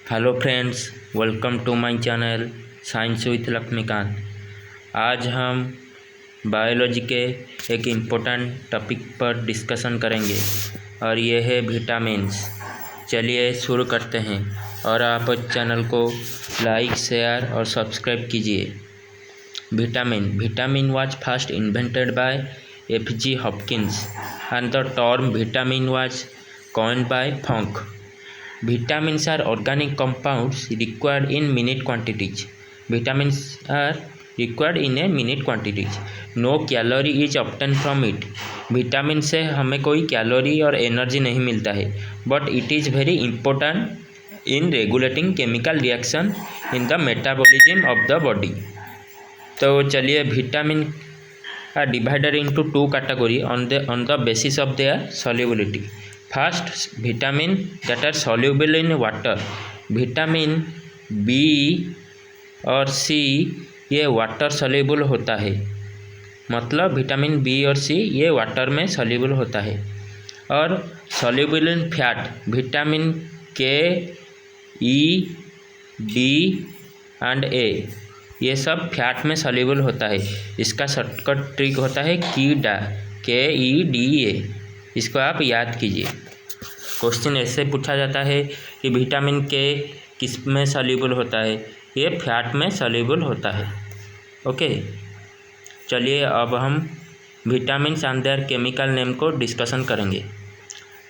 Hello friends, welcome to my channel science with Laxmikant. आज हम biology के एक इम्पोर्टेंट टॉपिक पर डिस्कशन करेंगे और ये है विटामिन्स। चलिए शुरू करते हैं और आप चैनल को लाइक, शेयर और सब्सक्राइब कीजिए। Vitamin was first invented by F.G. Hopkins and the term vitamin was coined by Funk. Vitamins are organic compounds required in minute quantities. Vitamins are required in a minute quantities. No calorie is obtained from it. Vitamin से हमें कोई calorie और energy नहीं मिलता है, but it is very important in regulating chemical reaction in the metabolism of the body. तो चलिए, vitamin are divided into two categories on the basis of their solubility. First, vitamin that are soluble in water. Vitamin B और C ये water soluble होता है, मतलब vitamin B और C ये water में सॉल्युबल होता है। और सॉल्युबल इन फैट, विटामिन के, ई, डी एंड ए ये सब फैट में सॉल्युबल होता है। इसका शॉर्टकट ट्रिक होता है KEDA। इसको आप याद कीजिए। क्वेश्चन ऐसे पूछा जाता है कि विटामिन के किस में सॉल्युबल होता है, ये फैट में सॉल्युबल होता है। ओके, चलिए अब हम vitamin and their chemical name को डिस्कशन करेंगे।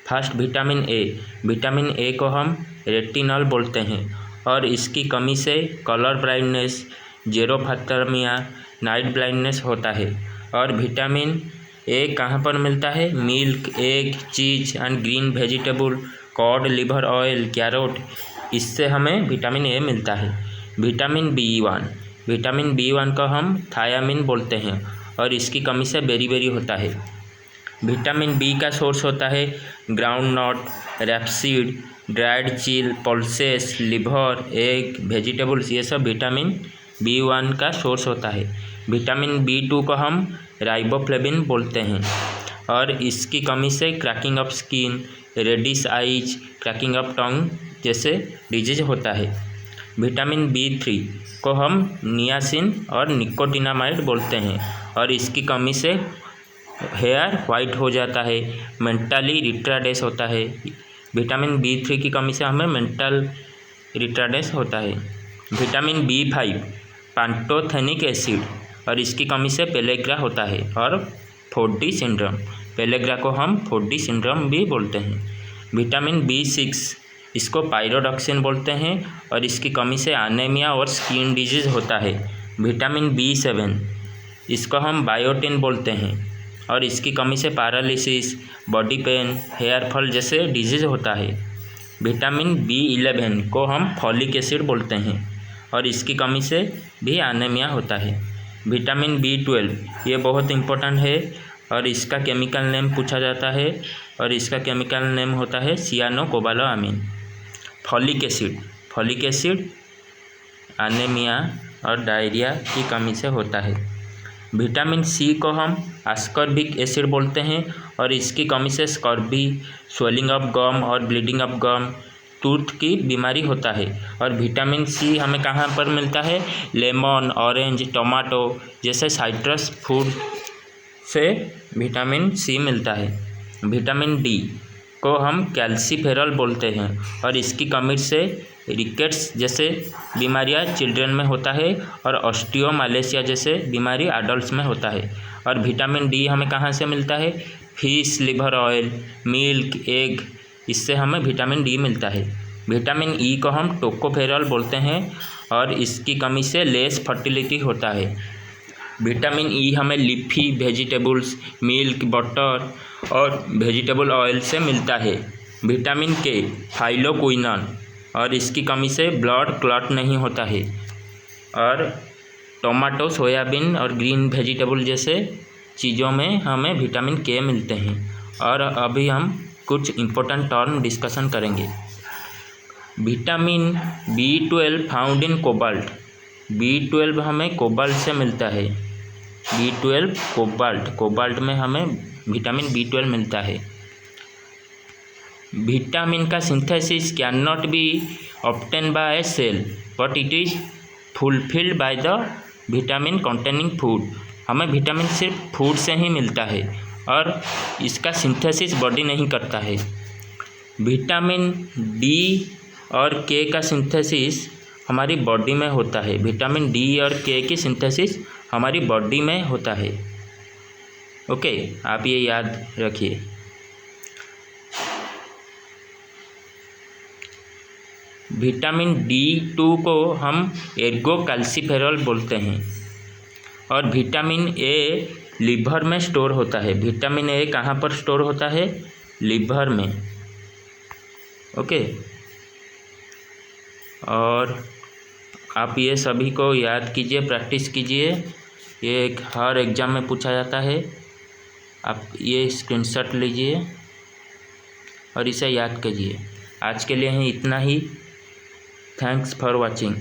फर्स्ट, विटामिन ए को हम रेटिनॉल बोलते हैं और इसकी कमी से colour blindness, xerophthalmia, night blindness होता है। और विटामिन ए कहाँ पर मिलता है? Milk, egg, cheese and green vegetable, cod, liver oil, carrot, इससे हमें विटामिन ए मिलता है। विटामिन बी वन को हम थायामिन बोलते हैं और इसकी कमी से बेरी होता है। विटामिन बी का सोर्स होता है groundnut, rapeseed, dried chilli, pulses, liver, egg, vegetables, ये सब विटामिन B1 का सोर्स होता है। विटामिन B2 को हम राइबोफ्लेविन बोलते हैं और इसकी कमी से cracking of skin, reddish eyes, cracking of tongue जैसे डिजीज होता है। विटामिन B3 को हम नियासिन और निकोटिनामाइड बोलते हैं और इसकी कमी से हेयर वाइट हो जाता है, मेंटली रिटार्डेस होता है। विटामिन B3 की कमी से हमें मेंटल रिटार्डेस होता है। विटामिन B5 पैंटोथेनिक एसिड और इसकी कमी से पेलेग्रा होता है और 4D सिंड्रोम, पेलेग्रा को हम 4D सिंड्रोम भी बोलते हैं। विटामिन B6 इसको पायरोडॉक्सिन बोलते हैं और इसकी कमी से एनीमिया और स्किन डिजीज होता है। विटामिन B7 इसको हम बायोटिन बोलते हैं और इसकी कमी से paralysis, body pain, hair fall जैसे डिजीज होता है। विटामिन B11 को हम फॉलिक एसिड बोलते हैं और इसकी कमी से भी एनीमिया होता है। विटामिन B12 ये बहुत इम्पोर्टेंट है और इसका केमिकल नेम पूछा जाता है और इसका केमिकल नेम होता है सियानोकोबालामाइन। फॉलिक एसिड एनीमिया और डायरिया की कमी से होता है। विटामिन सी को हम एस्कॉर्बिक एसिड बोलते हैं और इसकी कमी से स्कॉर्बी, स्वेलिंग ऑफ गम और ब्लीडिंग ऑफ गम, टूथ की बीमारी होता है। और विटामिन सी हमें कहाँ पर मिलता है? लेमन, ऑरेंज, टमाटो जैसे साइट्रस फूड से विटामिन सी मिलता है। विटामिन डी को हम कैल्सीफेरॉल बोलते हैं और इसकी कमी से रिकेट्स जैसे बीमारियां चिल्ड्रन में होता है और ऑस्टियोमालेशिया जैसे बीमारी एडल्ट्स में होता है। और विटामिन डी हमें कहाँ से मिलता है? Fish, liver oil, milk, egg, इससे हमें विटामिन डी मिलता है। विटामिन ई को हम टोकोफेरॉल बोलते हैं और इसकी कमी से लेस फर्टिलिटी होता है। विटामिन ई हमें लीफी वेजिटेबल्स, मिल्क, बटर और वेजिटेबल ऑयल से मिलता है। विटामिन के थाइलोक्विनोन और इसकी कमी से ब्लड क्लॉट नहीं होता है। और टोमेटो, सोयाबीन और ग्रीन वेजिटेबल जैसे चीज़ों में हमें विटामिन के मिलते हैं। और अभी हम कुछ इम्पोर्टेंट टर्म डिस्कशन करेंगे। Vitamin B12 found in cobalt, B12 हमें कोबाल्ट से मिलता है। B12 कोबाल्ट में हमें विटामिन B12 मिलता है। विटामिन का synthesis can not be obtain by a cell but it is fulfilled by the vitamin containing food. हमें विटामिन सिर्फ फूड से ही मिलता है और इसका सिंथेसिस बॉडी नहीं करता है। विटामिन डी और के का सिंथेसिस हमारी बॉडी में होता है। विटामिन डी और के की सिंथेसिस हमारी बॉडी में होता है। ओके, आप ये याद रखिए। विटामिन D2 को हम एर्गोकाल्सिफेरॉल बोलते हैं और विटामिन ए लीवर में स्टोर होता है। विटामिन ए कहाँ पर स्टोर होता है? लीवर में। ओके, और आप ये सभी को याद कीजिए, प्रैक्टिस कीजिए। ये हर एग्ज़ाम में पूछा जाता है। आप ये स्क्रीनशॉट लीजिए और इसे याद कीजिए। आज के लिए ही इतना ही। Thanks for watching.